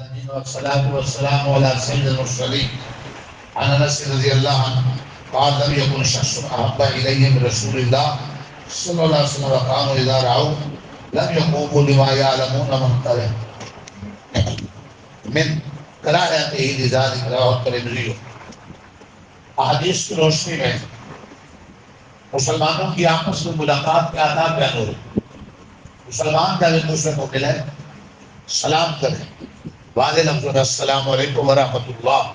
العالمين والصلاة والسلام على سيد المرسلين عن انس رضي الله عنه قال لم يكن شخص احب الي من رسول الله صلى الله عليه وسلم وكانوا اذا رأوا لم يقوموا لما يعلمون من كراهته لذلك رواه الترمذي. احادیث کی روشنی میں مسلمانوں کی آپس میں ملاقات کے آداب بیان ہو رہے. مسلمان جب ایک دوسرے کو ملے سلام کریں، واضح لفظوں میں السلام علیکم ورحمۃ اللہ،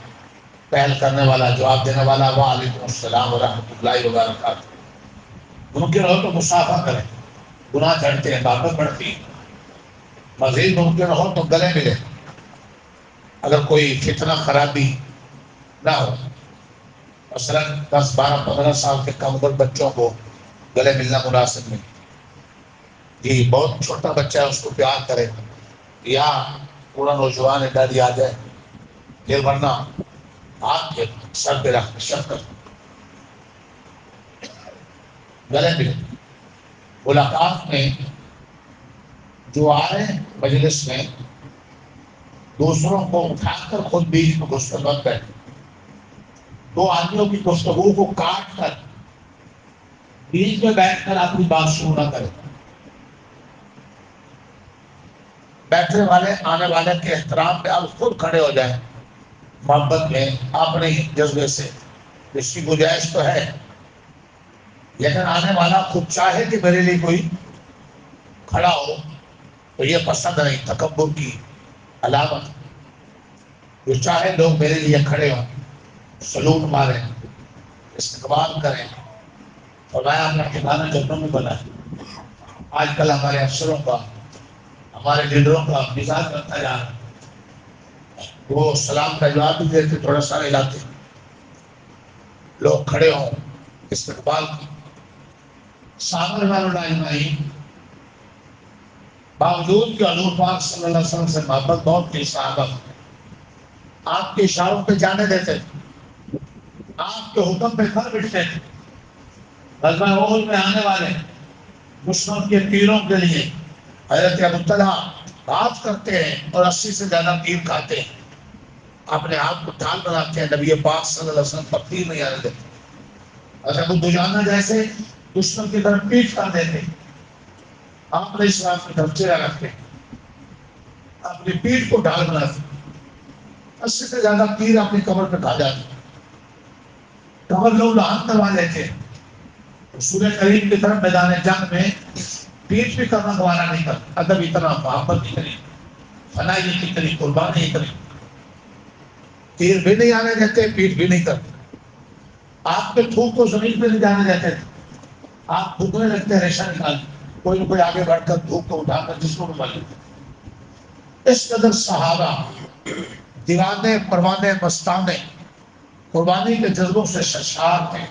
پہل کرنے والا جواب دینے والا وعلیکم السلام ورحمۃ اللہ وبرکاتہ. ممکن ہو تو مصافحہ کریں، گناہ چڑھتے ہیں، بابت بڑھتی. مزید ممکن ہو تو گلے ملے اگر کوئی فتنہ خرابی نہ ہو. مثلا 10 12 15 سال کے کم عمر بچوں کو گلے ملنا مناسب نہیں. جی بہت چھوٹا بچہ ہے اس کو پیار کرے، یا پورا نوجوان ہے ڈر آ جائے، پھر ورنہ ہاتھ کے سر پہ رکھ شفقت گلے ملے. ملاقات میں جو آئے مجلس میں دوسروں کو اٹھا کر خود بیچ میں گھس کر مت بیٹھے. دو آدمیوں کی گفتگو کو کاٹ کر بیچ میں بیٹھ کر اپنی بات شروع نہ کرے. بیٹھنے والے آنے والے کے احترام پہ آپ خود کھڑے ہو جائیں، محبت میں اپنے جذبے سے. اس کی گنجائش تو ہے، لیکن آنے والا خود چاہے کہ میرے لیے کوئی کھڑا ہو تو یہ پسند نہیں. تکبر کی علامت. جو چاہے لوگ میرے لیے کھڑے ہوں، سلوٹ ماریں، استقبال کریں. فرمایا اپنا ٹھکانہ جنتوں میں بنا ہے. آج کل ہمارے افسروں کا، ہمارے لیڈروں کا مزاج بنتا جا رہا ہے. وہ سلام کا جواب بھی دیتے تھوڑا سا ہلاتے، لوگ کھڑے ہوں استقبال کی. سامنے والے باوجود کہ حضور پاک صلی اللہ علیہ وسلم سے محبت بہت تھی، صحابہ آپ کے اشاروں پہ جانے دیتے تھے، آپ کے حکم پہ کر بٹھتے تھے. غزوہ احد میں آنے والے دشمن کے تیروں کے لیے حضرت ابو طلحہ بات کرتے ہیں اور 80 سے زیادہ تیر کھاتے ہیں. اپنے آپ کو ڈھال بناتے ہیں، نبی پاک صلی اللہ علیہ وسلم پر تیر نہیں آنے دیتے. حضرت ابو دجانہ جیسے دشمن کی طرف پیٹ کر دیتے، آپ نے اسلام کی طرف چہرہ رکھتے، اپنی پیٹھ کو ڈھال بناتے. 80 سے زیادہ تیر اپنی کمر پہ کھا جاتے. کمر لوگ لحاظ کروا لیتے. رسول کریم کی طرف میدان جنگ میں پیٹھ بھی کرنا گوارا نہیں کرتا. ادب اتنا، محبت اتنی، فنائی اتنی، قربانی اتنی. تیر بھی نہیں آنے دیتے، پیٹھ بھی نہیں کرتے. آپ کے تھوک کو زمین پہ نہیں جانے دیتے تھے. آپ تھوکنے لگتے ریشہ نکال، کوئی نہ کوئی آگے بڑھ کر تھوک کو اٹھا کر جس کو ڈبا لیتے. اس قدر صحابہ دیوانے پروانے مستانے قربانی کے جذبوں سے سرشار تھے.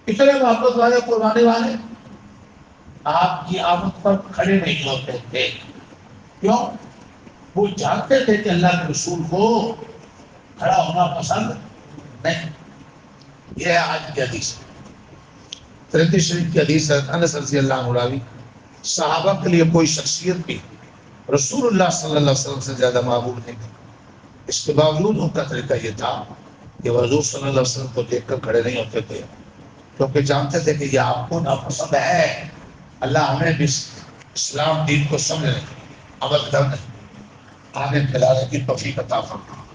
اتنے محبت والے قربانی والے آپ کی آمد پر کھڑے نہیں ہوتے تھے. کیوں؟ وہ جانتے تھے کہ اللہ کے رسول کو کھڑا ہونا پسند نہیں. یہ ہے آج کی حدیث. ترمذی شریف کی حدیث ہے. انس رضی اللہ عنہ راوی، صحابہ کے لیے کوئی شخصیت بھی رسول اللہ صلی اللہ علیہ وسلم سے زیادہ محبوب نہیں تھی. اس کے باوجود ان کا طریقہ یہ تھا کہ وہ حضور صلی اللہ علیہ وسلم کو دیکھ کر کھڑے نہیں ہوتے تھے، کیونکہ جانتے تھے کہ یہ آپ کو ناپسند ہے. اللہ ہمیں بھی اسلام دین کو سمجھنے، عمل کرنے، آنے پھیلانے کی توفیق عطا فرمائے.